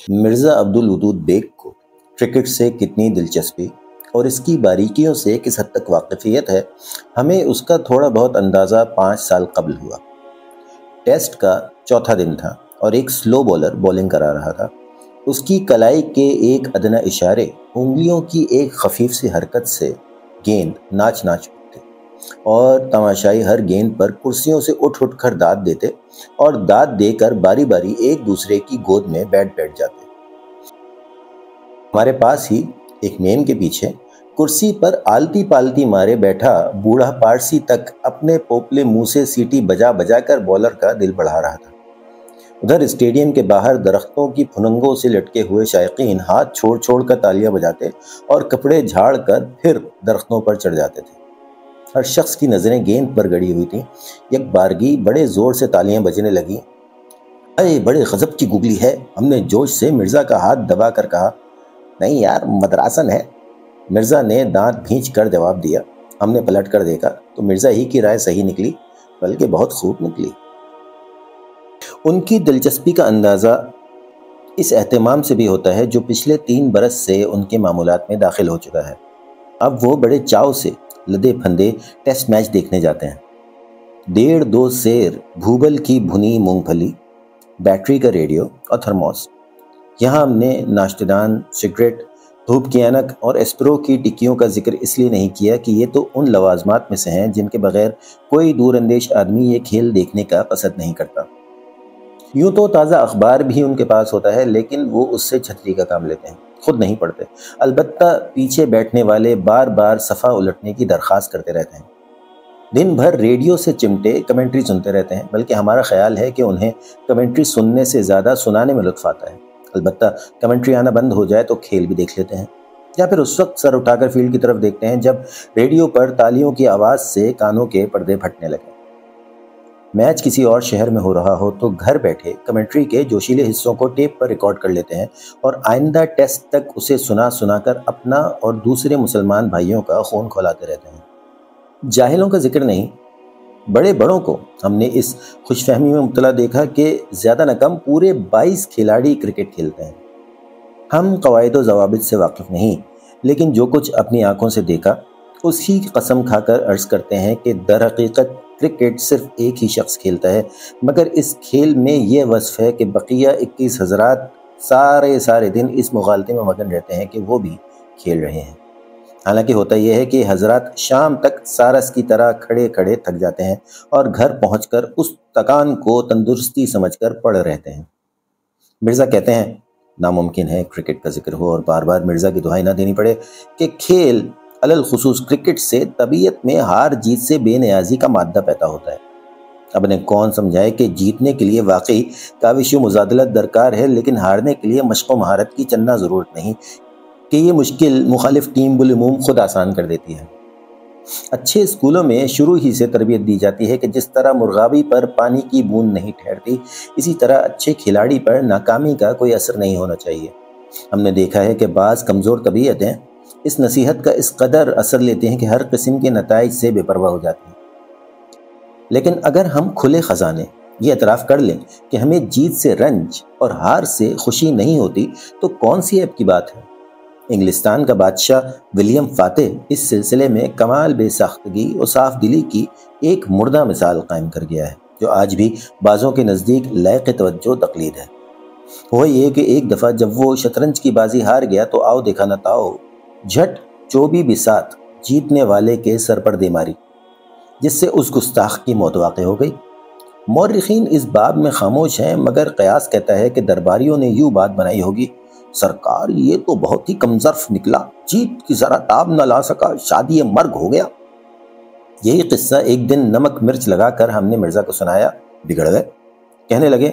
Mirza Abdul Wadood bag کو cricket سے کتنی دلچسپی اور اس کی باریکیوں سے کس حد تک واقفیت ہے، ہمیں اس کا تھوڑا بہت اندازہ 5 سال قبل ہوا۔ ٹیسٹ کا چوتھا دن تھا اور ایک سلو بولر بولنگ کرا رہا تھا۔ اس کی کلائی کے ایک ادنیٰ اشارے، انگلیوں کی ایک خفیف سی حرکت سے گیند ناچ اٹھتے اور تماشائی ہر گیند پر کرسیوں سے اٹھ کر داد دیتے اور داد دے کر باری باری ایک دوسرے کی گود میں بیٹھ جاتے۔ ہمارے پاس ہی ایک میم کے پیچھے کرسی پر آلتی پالتی مارے بیٹھا بوڑھا پارسی تک اپنے پوپلے منہ سے سیٹی بجا کر بولر کا دل بڑھا رہا تھا۔ ادھر اسٹیڈیم کے باہر درختوں کی پھننگوں سے لٹکے ہوئے شائقین ہاتھ چھوڑ کر تالیاں بجاتے اور کپڑے جھاڑ کر پھر درختوں پر چڑھ جاتے تھے۔ ہر شخص کی نظریں گیند پر گڑی ہوئی تھیں۔ یک بارگی بڑے زور سے تالیاں بجنے لگیں۔ اے بڑے غضب کی گگلی ہے، ہم نے جوش سے مرزا کا ہاتھ دبا کر کہا۔ نہیں یار، مدراسن ہے، مرزا نے دانت بھینچ کر جواب دیا۔ ہم نے پلٹ کر دیکھا تو مرزا ہی کی رائے صحیح نکلی، بلکہ بہت خوب نکلی۔ ان کی دلچسپی کا اندازہ اس اہتمام سے بھی ہوتا ہے جو پچھلے 3 برس سے ان کے معمولات میں داخل ہو چکا ہے۔ اب وہ بڑے چاؤ سے لدے پھندے ٹیسٹ میچ دیکھنے جاتے ہیں۔ 1.5-2 سیر بھوبل کی بھنی مونگ پھلی، بیٹری کا ریڈیو اور تھرموس۔ یہاں ہم نے ناشتدان، سگریٹ، دھوپ کی اینک اور ایسپرو کی ٹکیوں کا ذکر اس لیے نہیں کیا کہ یہ تو ان لوازمات میں سے ہیں جن کے بغیر کوئی دور اندیش آدمی یہ کھیل دیکھنے کا پسند نہیں کرتا۔ یوں تو تازہ اخبار بھی ان کے پاس ہوتا ہے، لیکن وہ اس سے چھتری کا کام لیتے ہیں، خود نہیں پڑھتے۔ البتہ پیچھے بیٹھنے والے بار بار صفحہ الٹنے کی درخواست کرتے رہتے ہیں۔ دن بھر ریڈیو سے چمٹے کمنٹری سنتے رہتے ہیں، بلکہ ہمارا خیال ہے کہ انہیں کمنٹری سننے سے زیادہ سنانے میں لطف آتا ہے۔ البتہ کمنٹری آنا بند ہو جائے تو کھیل بھی دیکھ لیتے ہیں، یا پھر اس وقت سر اٹھا کر فیلڈ کی طرف دیکھتے ہیں جب ریڈیو پر تالیوں کی آواز سے کانوں کے پردے پھٹنے لگے۔ میچ کسی اور شہر میں ہو رہا ہو تو گھر بیٹھے کمنٹری کے جوشیلے حصوں کو ٹیپ پر ریکارڈ کر لیتے ہیں اور آئندہ ٹیسٹ تک اسے سنا کر اپنا اور دوسرے مسلمان بھائیوں کا خون کھولاتے رہتے ہیں۔ جاہلوں کا ذکر نہیں، بڑے بڑوں کو ہم نے اس خوش فہمی میں مبتلا دیکھا کہ زیادہ نہ کم پورے 22 کھلاڑی کرکٹ کھیلتے ہیں۔ ہم قواعد و ضوابط سے واقف نہیں، لیکن جو کچھ اپنی آنکھوں سے دیکھا اس کی قسم کھا کر عرض کرتے ہیں کہ در حقیقت کرکٹ صرف ایک ہی شخص کھیلتا ہے، مگر اس کھیل میں یہ وصف ہے کہ بقیہ 21 حضرات سارے دن اس مغالطے میں مگن رہتے ہیں کہ وہ بھی کھیل رہے ہیں۔ حالانکہ ہوتا یہ ہے کہ حضرات شام تک سارس کی طرح کھڑے تھک جاتے ہیں اور گھر پہنچ کر اس تکان کو تندرستی سمجھ کر پڑ رہتے ہیں۔ مرزا کہتے ہیں ناممکن ہے کرکٹ کا ذکر ہو اور بار بار مرزا کی دہائی نہ دینی پڑے کہ کھیل علل خصوص کرکٹ سے طبیعت میں ہار جیت سے بے نیازی کا مادہ پیدا ہوتا ہے۔ اب انہیں کون سمجھائے کہ جیتنے کے لیے واقعی کاوش و مجادلت درکار ہے، لیکن ہارنے کے لیے مشق و مہارت کی چندہ ضرورت نہیں کہ یہ مشکل مخالف ٹیم بالعموم خود آسان کر دیتی ہے۔ اچھے اسکولوں میں شروع ہی سے تربیت دی جاتی ہے کہ جس طرح مرغابی پر پانی کی بوند نہیں ٹھہرتی، اسی طرح اچھے کھلاڑی پر ناکامی کا کوئی اثر نہیں ہونا چاہیے۔ ہم نے دیکھا ہے کہ بعض کمزور طبیعتیں اس نصیحت کا اس قدر اثر لیتے ہیں کہ ہر قسم کے نتائج سے بے پرواہ ہو جاتی ہیں۔ لیکن اگر ہم کھلے خزانے یہ اعتراف کر لیں کہ ہمیں جیت سے رنج اور ہار سے خوشی نہیں ہوتی تو کون سی عیب کی بات ہے؟ انگلستان کا بادشاہ ولیم فاتح اس سلسلے میں کمال بے ساختگی اور صاف دلی کی ایک مردہ مثال قائم کر گیا ہے، جو آج بھی بعضوں کے نزدیک لائق توجہ تقلید ہے۔ وہ یہ کہ ایک دفعہ جب وہ شطرنج کی بازی ہار گیا تو آؤ دیکھا نہ تاؤ، جھٹ چوبی بساط جیتنے والے کے سر پر دے ماری، جس سے اس گستاخ کی موت واقع ہو گئی۔ مورخین اس باب میں خاموش ہیں، مگر قیاس کہتا ہے کہ درباریوں نے یوں بات بنائی ہوگی، سرکار یہ تو بہت ہی کمظرف نکلا، جیت کی ذرا تاب نہ لا سکا، شادی مرگ ہو گیا۔ یہی قصہ ایک دن نمک مرچ لگا کر ہم نے مرزا کو سنایا، بگڑ گئے۔ کہنے لگے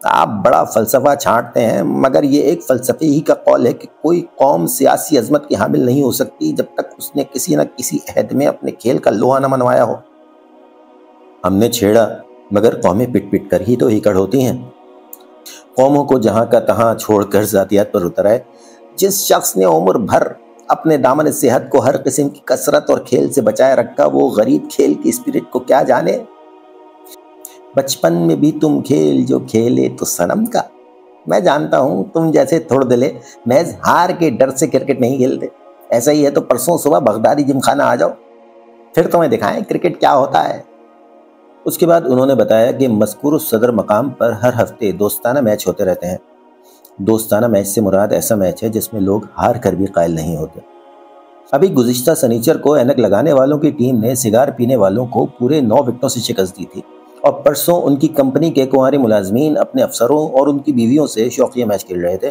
آپ بڑا فلسفہ چھانٹتے ہیں، مگر یہ ایک فلسفے ہی کا قول ہے کہ کوئی قوم سیاسی عظمت کی حامل نہیں ہو سکتی جب تک اس نے کسی نہ کسی عہد میں اپنے کھیل کا لوہا نہ منوایا ہو۔ ہم نے چھیڑا مگر قومیں پٹ کر ہی تو ایکڑ ہوتی ہیں۔ قوموں کو جہاں کا تہاں چھوڑ کر ذاتیات پر اتر آئے۔ جس شخص نے عمر بھر اپنے دامن صحت کو ہر قسم کی کثرت اور کھیل سے بچائے رکھا، وہ غریب کھیل کی اسپرٹ کو کیا جانے۔ بچپن میں بھی تم کھیل جو کھیلے تو صنم کا، میں جانتا ہوں تم جیسے تھوڑ دلے محض ہار کے ڈر سے کرکٹ نہیں کھیلتے، ایسا ہی ہے تو پرسوں صبح بغدادی جم خانہ آ جاؤ، پھر تمہیں دکھائیں کرکٹ کیا ہوتا ہے۔ اس کے بعد انہوں نے بتایا کہ مذکور صدر مقام پر ہر ہفتے دوستانہ میچ ہوتے رہتے ہیں۔ دوستانہ میچ سے مراد ایسا میچ ہے جس میں لوگ ہار کر بھی قائل نہیں ہوتے۔ ابھی گزشتہ سنیچر کو اینک لگانے والوں کی ٹیم نے سگار پینے والوں کو پورے 9 وکٹوں سے شکست دی تھی، اور پرسوں ان کی کمپنی کے کنوارے ملازمین اپنے افسروں اور ان کی بیویوں سے شوقیہ میچ کھیل رہے تھے۔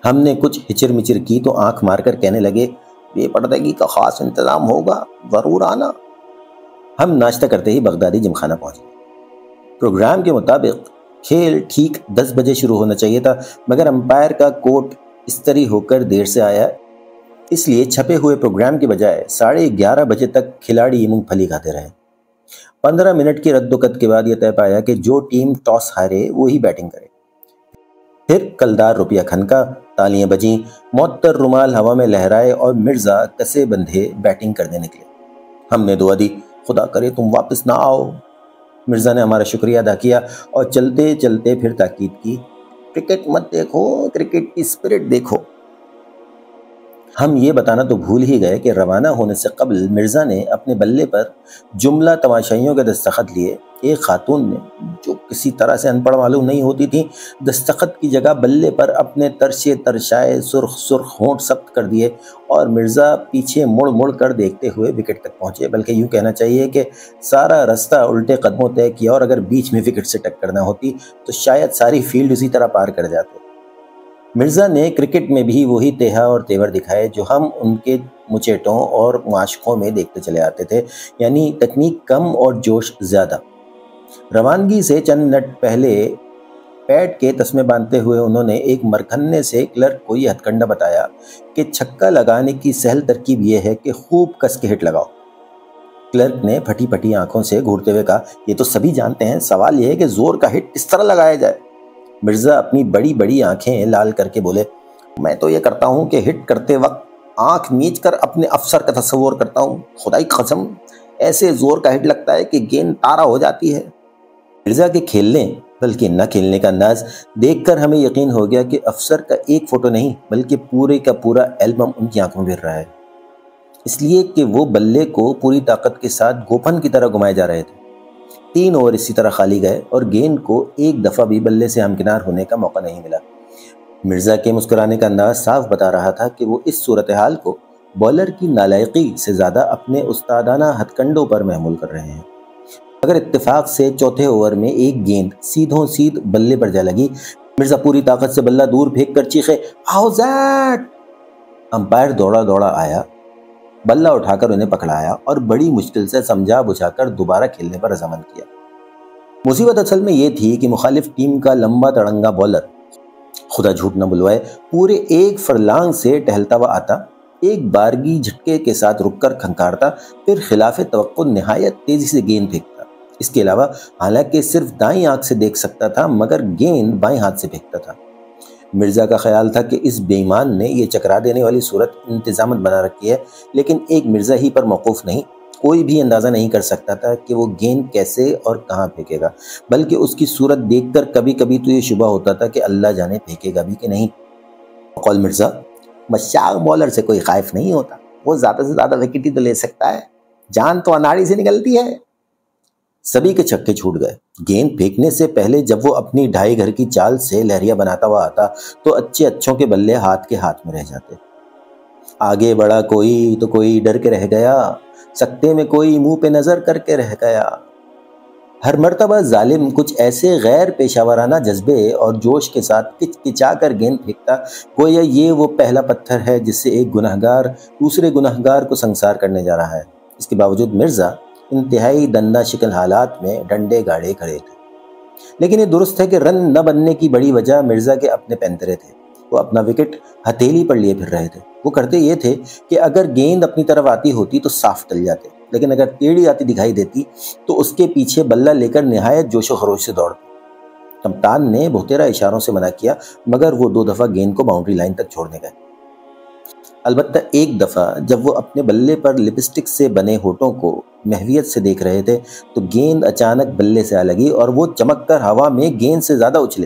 ہم نے کچھ ہچر مچر کی تو آنکھ مار کر کہنے لگے، بے پردگی کا خاص انتظام ہوگا، ضرور آنا۔ ہم ناشتہ کرتے ہی بغدادی جم خانہ پہنچ گئے۔ پروگرام کے مطابق کھیل ٹھیک 10 بجے شروع ہونا چاہیے تھا، مگر امپائر کا کوٹ استری ہو کر دیر سے آیا، اس لیے چھپے ہوئے پروگرام کے بجائے 11:30 بجے تک کھلاڑی مونگ پھلی کھاتے رہے۔ 15 منٹ کی رد و قت کے بعد یہ طے پایا کہ جو ٹیم ٹاس ہارے وہی بیٹنگ کرے۔ پھر کلدار روپیہ کھنکا، تالیاں بجیں، معطر رومال ہوا میں لہرائے اور مرزا کسے بندھے بیٹنگ کرنے نکلے۔ ہم نے دعا دی، خدا کرے تم واپس نہ آؤ۔ مرزا نے ہمارا شکریہ ادا کیا اور چلتے چلتے پھر تاکید کی، کرکٹ مت دیکھو، کرکٹ کی اسپرٹ دیکھو۔ ہم یہ بتانا تو بھول ہی گئے کہ روانہ ہونے سے قبل مرزا نے اپنے بلے پر جملہ تماشائیوں کے دستخط لیے۔ ایک خاتون نے، جو کسی طرح سے ان پڑھ معلوم نہیں ہوتی تھی، دستخط کی جگہ بلے پر اپنے ترشے ترشائے سرخ سرخ ہونٹ ثبت کر دیے، اور مرزا پیچھے مڑ مڑ کر دیکھتے ہوئے وکٹ تک پہنچے، بلکہ یوں کہنا چاہیے کہ سارا رستہ الٹے قدموں طے کیا، اور اگر بیچ میں وکٹ سے ٹکر نہ ہوتی تو شاید ساری فیلڈ اسی طرح پار کر جاتے۔ مرزا نے کرکٹ میں بھی وہی تہا اور تیور دکھائے جو ہم ان کے مچیٹوں اور معاشقوں میں دیکھتے چلے آتے تھے، یعنی تکنیک کم اور جوش زیادہ۔ روانگی سے چند منٹ پہلے پیڈ کے تسمے باندھتے ہوئے انہوں نے ایک مرکھنے سے کلرک کو یہ ہتھ کنڈا بتایا کہ چھکا لگانے کی سہل ترکیب یہ ہے کہ خوب کس کے ہٹ لگاؤ۔ کلرک نے پھٹی پھٹی آنکھوں سے گھورتے ہوئے کہا، یہ تو سبھی جانتے ہیں، سوال یہ ہے کہ زور کا ہٹ کس طرح لگایا جائے۔ مرزا اپنی بڑی بڑی آنکھیں لال کر کے بولے، میں تو یہ کرتا ہوں کہ ہٹ کرتے وقت آنکھ میچ کر اپنے افسر کا تصور کرتا ہوں، خدائی قسم ایسے زور کا ہٹ لگتا ہے کہ گیند تارا ہو جاتی ہے۔ مرزا کے کھیلنے بلکہ نہ کھیلنے کا انداز دیکھ کر ہمیں یقین ہو گیا کہ افسر کا ایک فوٹو نہیں بلکہ پورے کا پورا البم ان کی آنکھوں میں پھر رہا ہے، اس لیے کہ وہ بلے کو پوری طاقت کے ساتھ گوپن کی طرح گھمائے جا رہے تھے۔ 3 اوور اسی طرح خالی گئے اور گیند کو ایک دفعہ بھی بلے سے ہمکنار ہونے کا موقع نہیں ملا۔ مرزا کے مسکرانے کا انداز صاف بتا رہا تھا کہ وہ اس صورتحال کو بولر کی نالائقی سے زیادہ اپنے استادانہ ہتھ کنڈوں پر محمول کر رہے ہیں۔ اگر اتفاق سے چوتھے اوور میں ایک گیند سیدھوں سیدھ بلے پر جا لگی، مرزا پوری طاقت سے بلہ دور پھینک کر چیخے، آؤٹ! امپائر دوڑا دوڑا آیا، بلہ اٹھا کر انہیں پکڑایا اور بڑی مشکل سے سمجھا بجھا کر دوبارہ کھیلنے پر رضامند کیا۔ مصیبت اصل میں یہ تھی کہ مخالف ٹیم کا لمبا تڑنگا بولر، خدا جھوٹ نہ بلوائے، پورے 1 فرلانگ سے ٹہلتا ہوا آتا، ایک بارگی جھٹکے کے ساتھ رک کر کھنکارتا، پھر خلاف توقع نہایت تیزی سے گیند پھینکتا۔ اس کے علاوہ حالانکہ صرف دائیں آنکھ سے دیکھ سکتا تھا مگر گیند بائیں ہاتھ سے پھینکتا تھا۔ مرزا کا خیال تھا کہ اس بے ایمان نے یہ چکرا دینے والی صورت انتظامت بنا رکھی ہے، لیکن ایک مرزا ہی پر موقوف نہیں، کوئی بھی اندازہ نہیں کر سکتا تھا کہ وہ گیند کیسے اور کہاں پھینکے گا، بلکہ اس کی صورت دیکھ کر کبھی کبھی تو یہ شبہ ہوتا تھا کہ اللہ جانے پھینکے گا بھی کہ نہیں۔ قول مرزا، مشاق بولر سے کوئی خائف نہیں ہوتا، وہ زیادہ سے زیادہ وکٹ ہی تو لے سکتا ہے، جان تو اناڑی سے نکلتی ہے۔ سبھی کے چھکے چھوٹ گئے۔ گیند پھینکنے سے پہلے جب وہ اپنی 2.5 گھر کی چال سے لہریا بناتا ہوا آتا تو اچھے اچھوں کے بلے ہاتھ کے ہاتھ میں رہ جاتے۔ آگے بڑھا کوئی تو کوئی ڈر کے رہ گیا، سکتے میں کوئی منہ پہ نظر کر کے رہ گیا۔ ہر مرتبہ ظالم کچھ ایسے غیر پیشہ ورانہ جذبے اور جوش کے ساتھ کچکچا کر گیند پھینکتا گویا یہ وہ پہلا پتھر ہے جس سے ایک گنہگار دوسرے گنہگار کو سنسار کرنے جا رہا ہے۔ اس کے باوجود مرزا انتہائی دندہ شکن حالات میں ڈنڈے گاڑے کھڑے تھے۔ لیکن یہ درست ہے کہ رن نہ بننے کی بڑی وجہ مرزا کے اپنے پینترے تھے۔ وہ اپنا وکٹ ہتھیلی پر لیے پھر رہے تھے۔ وہ کرتے یہ تھے کہ اگر گیند اپنی طرف آتی ہوتی تو صاف ٹل جاتے، لیکن اگر ٹیڑھی آتی دکھائی دیتی تو اس کے پیچھے بلہ لے کر نہایت جوش و خروش سے دوڑتے۔ کپتان نے بہتیرا اشاروں سے منع کیا مگر وہ 2 دفعہ گیند کو باؤنڈری لائن تک چھوڑنے گئے۔ البتہ ایک دفعہ جب وہ اپنے بلے پر لپسٹک سے بنے ہونٹوں کو محویت سے دیکھ رہے تھے تو گیند اچانک بلے سے آ لگی اور وہ چمک کر ہوا میں گیند سے زیادہ اچھلے۔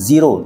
0